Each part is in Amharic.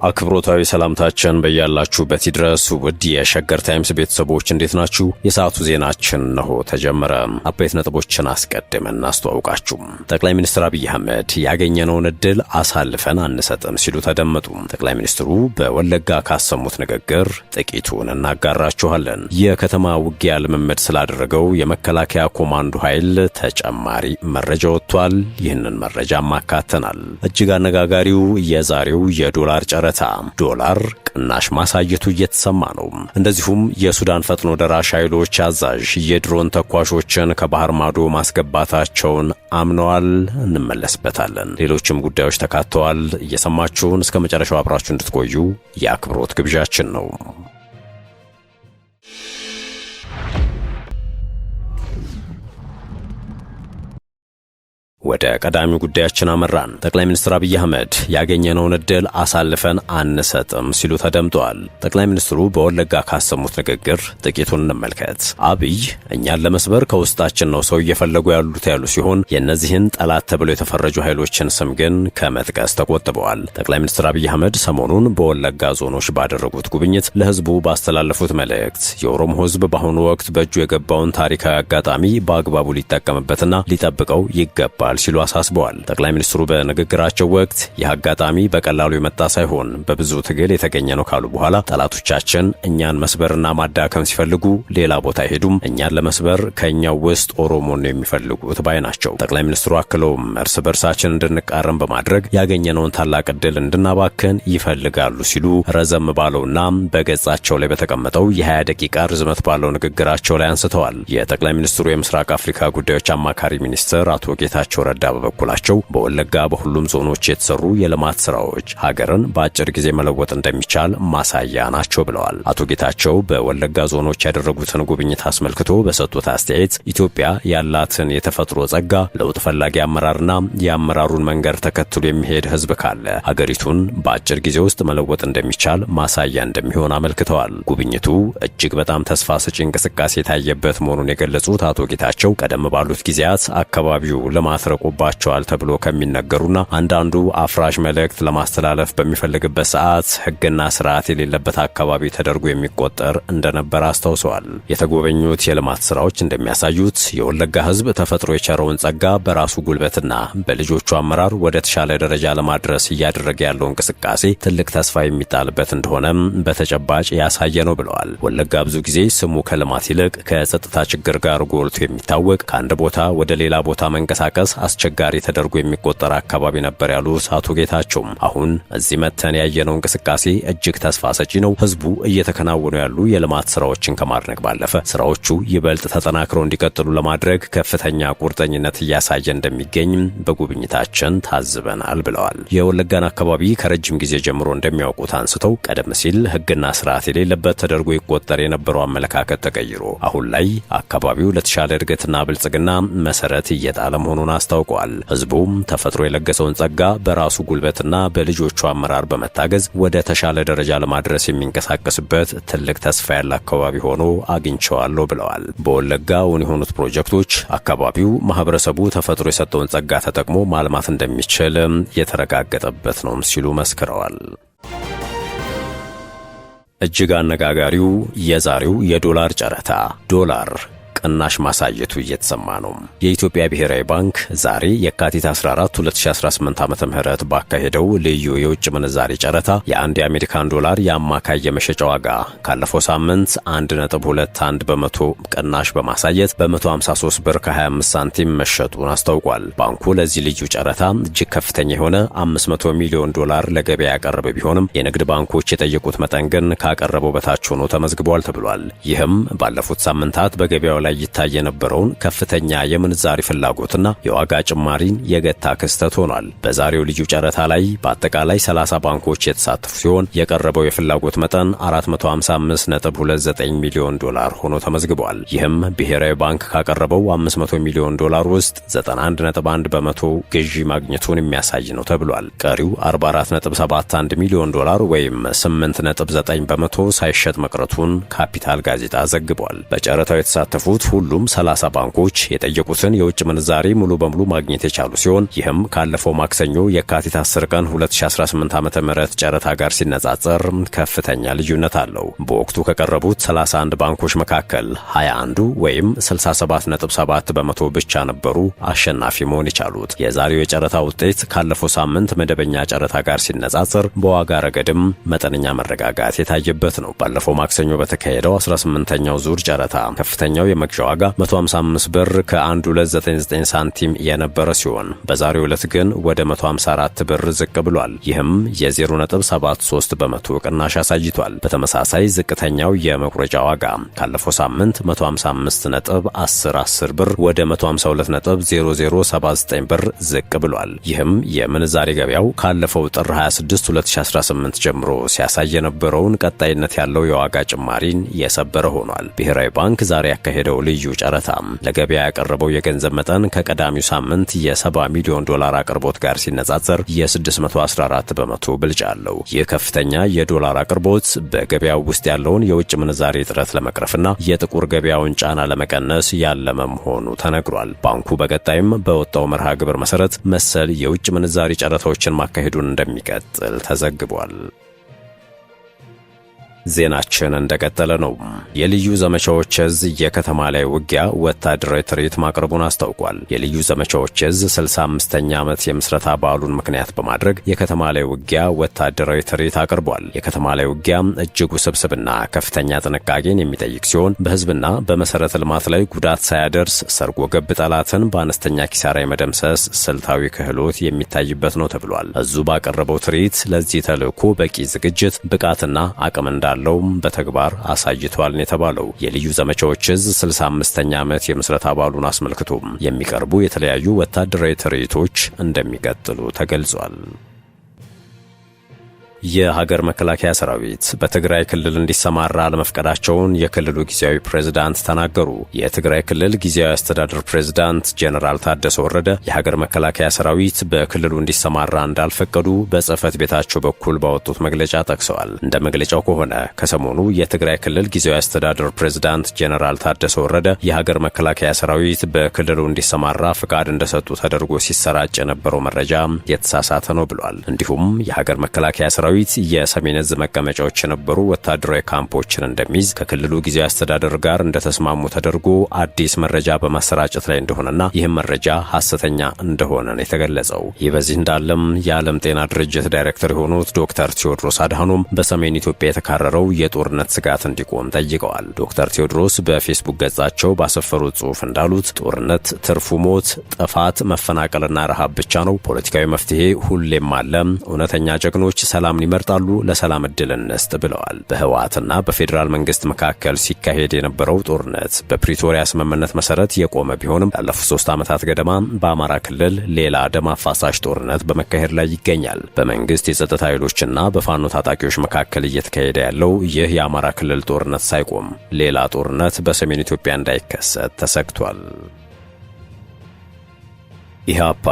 አክብሮታዊ ሰላምታችን በያላችሁበት ይድረስ። ውድ የሸገር ታይምስ ቤተሰቦች እንዴት ናችሁ? የሰዓቱ ዜናችን ነው ተጀመረ። አበይት ነጥቦችን አስቀድመን እናስተዋውቃችሁ። ጠቅላይ ሚኒስትር አብይ አህመድ ያገኘነውን እድል አሳልፈን አንሰጥም ሲሉ ተደመጡ። ጠቅላይ ሚኒስትሩ በወለጋ ካሰሙት ንግግር ጥቂቱን እናጋራችኋለን። የከተማ ውጊያ ልምምድ ስላደረገው የመከላከያ ኮማንዶ ኃይል ተጨማሪ መረጃ ወጥቷል። ይህንን መረጃ ማካተናል። እጅግ አነጋጋሪው የዛሬው የዶላር ጨረታ ዶላር ቅናሽ ማሳየቱ እየተሰማ ነው። እንደዚሁም የሱዳን ፈጥኖ ደራሽ ኃይሎች አዛዥ የድሮን ተኳሾችን ከባህር ማዶ ማስገባታቸውን አምነዋል። እንመለስበታለን። ሌሎችም ጉዳዮች ተካተዋል። እየሰማችሁን እስከ መጨረሻው አብራችሁ እንድትቆዩ የአክብሮት ግብዣችን ነው። ወደ ቀዳሚው ጉዳያችን አመራን። ጠቅላይ ሚኒስትር አብይ አህመድ ያገኘነውን እድል አሳልፈን አንሰጥም ሲሉ ተደምጠዋል። ጠቅላይ ሚኒስትሩ በወለጋ ካሰሙት ንግግር ጥቂቱን እንመልከት። አብይ እኛን ለመስበር ከውስጣችን ነው ሰው እየፈለጉ ያሉት ያሉ ሲሆን የእነዚህን ጠላት ተብለው የተፈረጁ ኃይሎችን ስም ግን ከመጥቀስ ተቆጥበዋል። ጠቅላይ ሚኒስትር አብይ አህመድ ሰሞኑን በወለጋ ዞኖች ባደረጉት ጉብኝት ለህዝቡ ባስተላለፉት መልእክት የኦሮሞ ህዝብ በአሁኑ ወቅት በእጁ የገባውን ታሪካዊ አጋጣሚ በአግባቡ ሊጠቀምበትና ሊጠብቀው ይገባል ሲሉ አሳስበዋል። ጠቅላይ ሚኒስትሩ በንግግራቸው ወቅት ይህ አጋጣሚ በቀላሉ የመጣ ሳይሆን በብዙ ትግል የተገኘ ነው ካሉ በኋላ ጠላቶቻችን እኛን መስበርና ማዳከም ሲፈልጉ ሌላ ቦታ አይሄዱም፣ እኛን ለመስበር ከኛው ውስጥ ኦሮሞን ነው የሚፈልጉት ባይ ናቸው። ጠቅላይ ሚኒስትሩ አክለውም እርስ በርሳችን እንድንቃረም በማድረግ ያገኘነውን ታላቅ ዕድል እንድናባከን ይፈልጋሉ ሲሉ ረዘም ባለውና በገጻቸው ላይ በተቀመጠው የ20 ደቂቃ ርዝመት ባለው ንግግራቸው ላይ አንስተዋል። የጠቅላይ ሚኒስትሩ የምስራቅ አፍሪካ ጉዳዮች አማካሪ ሚኒስትር አቶ ጌታቸው ረዳ በበኩላቸው በወለጋ በሁሉም ዞኖች የተሰሩ የልማት ስራዎች ሀገርን በአጭር ጊዜ መለወጥ እንደሚቻል ማሳያ ናቸው ብለዋል። አቶ ጌታቸው በወለጋ ዞኖች ያደረጉትን ጉብኝት አስመልክቶ በሰጡት አስተያየት ኢትዮጵያ ያላትን የተፈጥሮ ጸጋ፣ ለውጥ ፈላጊ አመራርና የአመራሩን መንገድ ተከትሎ የሚሄድ ህዝብ ካለ ሀገሪቱን በአጭር ጊዜ ውስጥ መለወጥ እንደሚቻል ማሳያ እንደሚሆን አመልክተዋል። ጉብኝቱ እጅግ በጣም ተስፋ ሰጪ እንቅስቃሴ የታየበት መሆኑን የገለጹት አቶ ጌታቸው ቀደም ባሉት ጊዜያት አካባቢው ለማስረቁባቸዋል ተብሎ ከሚነገሩና አንዳንዱ አፍራሽ መልእክት ለማስተላለፍ በሚፈልግበት ሰዓት ህግና ስርዓት የሌለበት አካባቢ ተደርጎ የሚቆጠር እንደነበር አስታውሰዋል። የተጎበኙት የልማት ስራዎች እንደሚያሳዩት የወለጋ ህዝብ ተፈጥሮ የቸረውን ጸጋ በራሱ ጉልበትና በልጆቹ አመራር ወደ ተሻለ ደረጃ ለማድረስ እያደረገ ያለው እንቅስቃሴ ትልቅ ተስፋ የሚጣልበት እንደሆነም በተጨባጭ ያሳየ ነው ብለዋል። ወለጋ ብዙ ጊዜ ስሙ ከልማት ይልቅ ከጸጥታ ችግር ጋር ጎልቶ የሚታወቅ ከአንድ ቦታ ወደ ሌላ ቦታ መንቀሳቀስ አስቸጋሪ ተደርጎ የሚቆጠር አካባቢ ነበር ያሉት አቶ ጌታቸውም አሁን እዚህ መተን ያየነው እንቅስቃሴ እጅግ ተስፋ ሰጪ ነው። ህዝቡ እየተከናወኑ ያሉ የልማት ስራዎችን ከማድነቅ ባለፈ ስራዎቹ ይበልጥ ተጠናክረው እንዲቀጥሉ ለማድረግ ከፍተኛ ቁርጠኝነት እያሳየ እንደሚገኝ በጉብኝታችን ታዝበናል ብለዋል። የወለጋን አካባቢ ከረጅም ጊዜ ጀምሮ እንደሚያውቁት አንስተው ቀደም ሲል ህግና ስርዓት የሌለበት ተደርጎ ይቆጠር የነበረው አመለካከት ተቀይሮ አሁን ላይ አካባቢው ለተሻለ እድገትና ብልጽግና መሰረት እየጣለ መሆኑን አስታውቀዋል። ህዝቡም ተፈጥሮ የለገሰውን ጸጋ በራሱ ጉልበትና በልጆቹ አመራር በመታገዝ ወደ ተሻለ ደረጃ ለማድረስ የሚንቀሳቀስበት ትልቅ ተስፋ ያለ አካባቢ ሆኖ አግኝቼዋለሁ ብለዋል። በወለጋ እውን የሆኑት ፕሮጀክቶች አካባቢው ማህበረሰቡ ተፈጥሮ የሰጠውን ጸጋ ተጠቅሞ ማልማት እንደሚችል የተረጋገጠበት ነው ሲሉ መስክረዋል። እጅግ አነጋጋሪው የዛሬው የዶላር ጨረታ ዶላር ቅናሽ ማሳየቱ እየተሰማ ነው። የኢትዮጵያ ብሔራዊ ባንክ ዛሬ የካቲት 14 2018 ዓመተ ምህረት ባካሄደው ልዩ የውጭ ምንዛሬ ጨረታ የአንድ የአሜሪካን ዶላር የአማካይ የመሸጫ ዋጋ ካለፈው ሳምንት 1.21 በመቶ ቅናሽ በማሳየት በ153 ብር ከ25 ሳንቲም መሸጡን አስታውቋል። ባንኩ ለዚህ ልዩ ጨረታ እጅግ ከፍተኛ የሆነ 500 ሚሊዮን ዶላር ለገበያ ያቀረበ ቢሆንም የንግድ ባንኮች የጠየቁት መጠን ግን ካቀረበው በታች ሆኖ ተመዝግቧል ተብሏል። ይህም ባለፉት ሳምንታት በገበያው ላይ ይታይ የነበረውን ከፍተኛ የምንዛሪ ፍላጎትና የዋጋ ጭማሪን የገታ ክስተት ሆኗል። በዛሬው ልዩ ጨረታ ላይ በአጠቃላይ 30 ባንኮች የተሳተፉ ሲሆን የቀረበው የፍላጎት መጠን 455.29 ሚሊዮን ዶላር ሆኖ ተመዝግቧል። ይህም ብሔራዊ ባንክ ካቀረበው 500 ሚሊዮን ዶላር ውስጥ 91.1 በመቶ ግዢ ማግኘቱን የሚያሳይ ነው ተብሏል። ቀሪው 44.71 ሚሊዮን ዶላር ወይም 8.9 በመቶ ሳይሸጥ መቅረቱን ካፒታል ጋዜጣ ዘግቧል። በጨረታው የተሳተፉት ሁሉም 30 ባንኮች የጠየቁትን የውጭ ምንዛሪ ሙሉ በሙሉ ማግኘት የቻሉ ሲሆን ይህም ካለፈው ማክሰኞ የካቲት 10 ቀን 2018 ዓ.ም ጨረታ ጋር ሲነጻጸር ከፍተኛ ልዩነት አለው። በወቅቱ ከቀረቡት 31 ባንኮች መካከል 21ዱ ወይም 67.7 በመቶ ብቻ ነበሩ አሸናፊ መሆን የቻሉት። የዛሬው የጨረታ ውጤት ካለፈው ሳምንት መደበኛ ጨረታ ጋር ሲነጻጸር በዋጋ ረገድም መጠነኛ መረጋጋት የታየበት ነው። ባለፈው ማክሰኞ በተካሄደው 18ኛው ዙር ጨረታ ከፍተኛው የመግዣ ዋጋ 155 ብር ከ1299 ሳንቲም የነበረ ሲሆን በዛሬው ዕለት ግን ወደ 154 ብር ዝቅ ብሏል። ይህም የ0.73 በመቶ ቅናሽ አሳይቷል። በተመሳሳይ ዝቅተኛው የመቁረጫ ዋጋ ካለፈው ሳምንት 155.10 ብር ወደ 152.0079 ብር ዝቅ ብሏል። ይህም የምንዛሬ ገበያው ካለፈው ጥር 26 2018 ጀምሮ ሲያሳይ የነበረውን ቀጣይነት ያለው የዋጋ ጭማሪን የሰበረ ሆኗል። ብሔራዊ ባንክ ዛሬ ያካሄደው ልዩ ጨረታ ለገበያ ያቀረበው የገንዘብ መጠን ከቀዳሚው ሳምንት የ70 ሚሊዮን ዶላር አቅርቦት ጋር ሲነጻጸር የ614 በመቶ ብልጫ አለው። ይህ ከፍተኛ የዶላር አቅርቦት በገበያው ውስጥ ያለውን የውጭ ምንዛሬ እጥረት ለመቅረፍና የጥቁር ገበያውን ጫና ለመቀነስ ያለመ መሆኑ ተነግሯል። ባንኩ በቀጣይም በወጣው መርሃ ግብር መሰረት መሰል የውጭ ምንዛሪ ጨረታዎችን ማካሄዱን እንደሚቀጥል ተዘግቧል። ዜናችን እንደቀጠለ ነው። የልዩ ዘመቻዎች እዝ የከተማ ላይ ውጊያ ወታደራዊ ትርኢት ማቅረቡን አስታውቋል። የልዩ ዘመቻዎች እዝ 65ኛ ዓመት የምስረታ በዓሉን ምክንያት በማድረግ የከተማ ላይ ውጊያ ወታደራዊ ትርኢት አቅርቧል። የከተማ ላይ ውጊያ እጅግ ውስብስብና ከፍተኛ ጥንቃቄን የሚጠይቅ ሲሆን በህዝብና በመሰረተ ልማት ላይ ጉዳት ሳያደርስ ሰርጎ ገብ ጠላትን በአነስተኛ ኪሳራ የመደምሰስ ስልታዊ ክህሎት የሚታይበት ነው ተብሏል። እዙ ባቀረበው ትርኢት ለዚህ ተልዕኮ በቂ ዝግጅት፣ ብቃትና አቅም እንዳለውም በተግባር አሳይቷል የተባለው የልዩ ዘመቻዎች እዝ 65ኛ ዓመት የምስረታ በዓሉን አስመልክቶ የሚቀርቡ የተለያዩ ወታደራዊ ትርኢቶች እንደሚቀጥሉ ተገልጿል። የሀገር መከላከያ ሰራዊት በትግራይ ክልል እንዲሰማራ ለመፍቀዳቸውን የክልሉ ጊዜያዊ ፕሬዝዳንት ተናገሩ። የትግራይ ክልል ጊዜያዊ አስተዳደር ፕሬዝዳንት ጄኔራል ታደሰ ወረደ የሀገር መከላከያ ሰራዊት በክልሉ እንዲሰማራ እንዳልፈቀዱ በጽህፈት ቤታቸው በኩል ባወጡት መግለጫ ጠቅሰዋል። እንደ መግለጫው ከሆነ ከሰሞኑ የትግራይ ክልል ጊዜያዊ አስተዳደር ፕሬዝዳንት ጄኔራል ታደሰ ወረደ የሀገር መከላከያ ሰራዊት በክልሉ እንዲሰማራ ፍቃድ እንደሰጡ ተደርጎ ሲሰራጭ የነበረው መረጃ የተሳሳተ ነው ብሏል። እንዲሁም የሀገር መከላከያ ሰራዊት የሰሜን ዕዝ መቀመጫዎች የነበሩ ወታደራዊ ካምፖችን እንደሚይዝ ከክልሉ ጊዜያዊ አስተዳደር ጋር እንደተስማሙ ተደርጎ አዲስ መረጃ በማሰራጨት ላይ እንደሆነና ይህም መረጃ ሐሰተኛ እንደሆነ ነው የተገለጸው። ይህ በዚህ እንዳለም የዓለም ጤና ድርጅት ዳይሬክተር የሆኑት ዶክተር ቴዎድሮስ አድሃኖም በሰሜን ኢትዮጵያ የተካረረው የጦርነት ስጋት እንዲቆም ጠይቀዋል። ዶክተር ቴዎድሮስ በፌስቡክ ገጻቸው ባሰፈሩት ጽሑፍ እንዳሉት ጦርነት ትርፉ ሞት፣ ጥፋት፣ መፈናቀልና ረሃብ ብቻ ነው። ፖለቲካዊ መፍትሄ ሁሌም አለ። እውነተኛ ጀግኖች ሰላም ይመርጣሉ። ለሰላም እድል እንስጥ ብለዋል። በህወሓትና በፌዴራል መንግስት መካከል ሲካሄድ የነበረው ጦርነት በፕሪቶሪያ ስምምነት መሰረት የቆመ ቢሆንም ላለፉት 3 ዓመታት ገደማ በአማራ ክልል ሌላ ደም አፋሳሽ ጦርነት በመካሄድ ላይ ይገኛል። በመንግስት የጸጥታ ኃይሎችና በፋኖ ታጣቂዎች መካከል እየተካሄደ ያለው ይህ የአማራ ክልል ጦርነት ሳይቆም ሌላ ጦርነት በሰሜን ኢትዮጵያ እንዳይከሰት ተሰግቷል። ኢህአፓ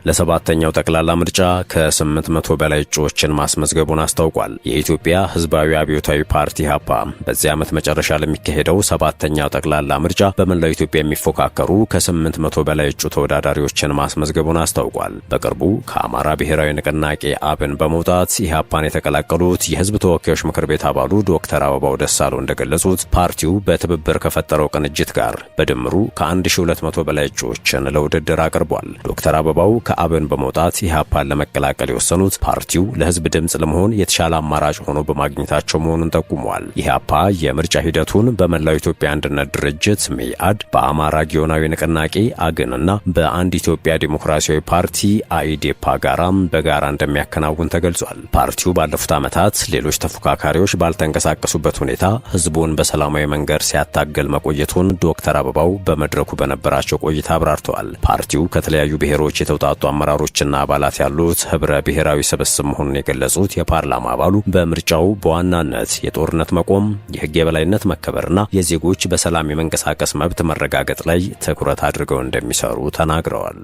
ለ7ኛው ጠቅላላ ምርጫ ከ800 በላይ እጩዎችን ማስመዝገቡን አስታውቋል። የኢትዮጵያ ህዝባዊ አብዮታዊ ፓርቲ ኢህአፓ በዚህ ዓመት መጨረሻ ለሚካሄደው 7ኛው ጠቅላላ ምርጫ በመላው ኢትዮጵያ የሚፎካከሩ ከ800 በላይ እጩ ተወዳዳሪዎችን ማስመዝገቡን አስታውቋል። በቅርቡ ከአማራ ብሔራዊ ንቅናቄ አብን በመውጣት ኢህአፓን የተቀላቀሉት የህዝብ ተወካዮች ምክር ቤት አባሉ ዶክተር አበባው ደሳለው እንደገለጹት ፓርቲው በትብብር ከፈጠረው ቅንጅት ጋር በድምሩ ከ1200 በላይ እጩዎችን ለውድድር አቅርቧል። ዶክተር አበባው ከአብን በመውጣት ኢህአፓን ለመቀላቀል የወሰኑት ፓርቲው ለህዝብ ድምጽ ለመሆን የተሻለ አማራጭ ሆኖ በማግኘታቸው መሆኑን ጠቁመዋል። ኢህአፓ የምርጫ ሂደቱን በመላው ኢትዮጵያ አንድነት ድርጅት መኢአድ፣ በአማራ ጊዮናዊ ንቅናቄ አግንና በአንድ ኢትዮጵያ ዲሞክራሲያዊ ፓርቲ አኢዴፓ ጋራም በጋራ እንደሚያከናውን ተገልጿል። ፓርቲው ባለፉት ዓመታት ሌሎች ተፎካካሪዎች ባልተንቀሳቀሱበት ሁኔታ ህዝቡን በሰላማዊ መንገድ ሲያታገል መቆየቱን ዶክተር አበባው በመድረኩ በነበራቸው ቆይታ አብራርተዋል። ፓርቲው ከተለያዩ ብሔሮች የተውጣጡ አመራሮችና አባላት ያሉት ህብረ ብሔራዊ ስብስብ መሆኑን የገለጹት የፓርላማ አባሉ በምርጫው በዋናነት የጦርነት መቆም፣ የህግ የበላይነት መከበርና የዜጎች በሰላም የመንቀሳቀስ መብት መረጋገጥ ላይ ትኩረት አድርገው እንደሚሰሩ ተናግረዋል።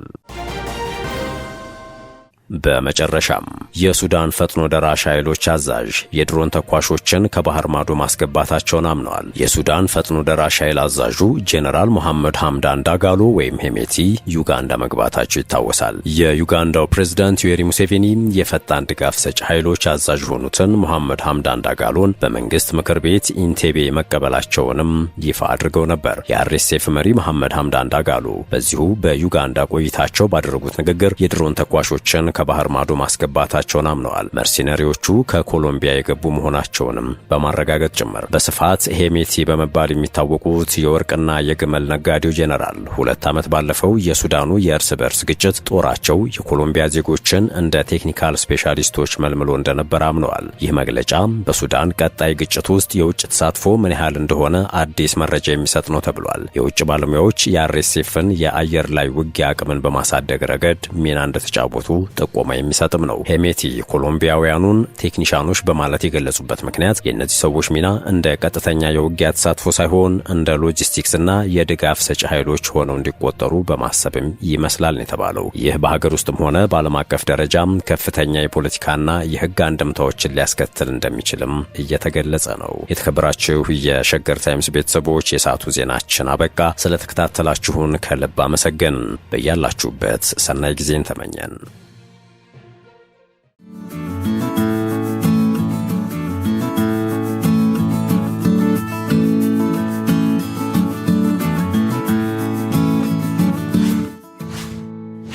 በመጨረሻም የሱዳን ፈጥኖ ደራሽ ኃይሎች አዛዥ የድሮን ተኳሾችን ከባህር ማዶ ማስገባታቸውን አምነዋል። የሱዳን ፈጥኖ ደራሽ ኃይል አዛዡ ጄኔራል መሐመድ ሐምዳን ዳጋሎ ወይም ሄሜቲ ዩጋንዳ መግባታቸው ይታወሳል። የዩጋንዳው ፕሬዝዳንት ዩዌሪ ሙሴቬኒ የፈጣን ድጋፍ ሰጪ ኃይሎች አዛዥ የሆኑትን መሐመድ ሐምዳን ዳጋሎን በመንግስት ምክር ቤት ኢንቴቤ መቀበላቸውንም ይፋ አድርገው ነበር። የአርኤስኤፍ መሪ መሐመድ ሐምዳን ዳጋሎ በዚሁ በዩጋንዳ ቆይታቸው ባደረጉት ንግግር የድሮን ተኳሾችን ከባህር ማዶ ማስገባታቸውን አምነዋል። መርሲነሪዎቹ ከኮሎምቢያ የገቡ መሆናቸውንም በማረጋገጥ ጭምር። በስፋት ሄሜቲ በመባል የሚታወቁት የወርቅና የግመል ነጋዴው ጄኔራል 2 ዓመት ባለፈው የሱዳኑ የእርስ በርስ ግጭት ጦራቸው የኮሎምቢያ ዜጎችን እንደ ቴክኒካል ስፔሻሊስቶች መልምሎ እንደነበር አምነዋል። ይህ መግለጫ በሱዳን ቀጣይ ግጭት ውስጥ የውጭ ተሳትፎ ምን ያህል እንደሆነ አዲስ መረጃ የሚሰጥ ነው ተብሏል። የውጭ ባለሙያዎች የአርኤስኤፍን የአየር ላይ ውጊያ አቅምን በማሳደግ ረገድ ሚና እንደተጫወቱ ጥቆማ የሚሰጥም ነው። ሄሜቲ ኮሎምቢያውያኑን ቴክኒሻኖች በማለት የገለጹበት ምክንያት የእነዚህ ሰዎች ሚና እንደ ቀጥተኛ የውጊያ ተሳትፎ ሳይሆን እንደ ሎጂስቲክስና የድጋፍ ሰጪ ኃይሎች ሆነው እንዲቆጠሩ በማሰብም ይመስላል የተባለው። ይህ በሀገር ውስጥም ሆነ በዓለም አቀፍ ደረጃም ከፍተኛ የፖለቲካና የሕግ አንድምታዎችን ሊያስከትል እንደሚችልም እየተገለጸ ነው። የተከበራችሁ የሸገር ታይምስ ቤተሰቦች የሰዓቱ ዜናችን አበቃ። ስለተከታተላችሁን ከልብ አመሰገን። በያላችሁበት ሰናይ ጊዜን ተመኘን።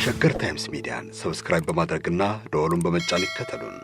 ሸገር ታይምስ ሚዲያን ሰብስክራይብ በማድረግና ደወሉን በመጫን ይከተሉን።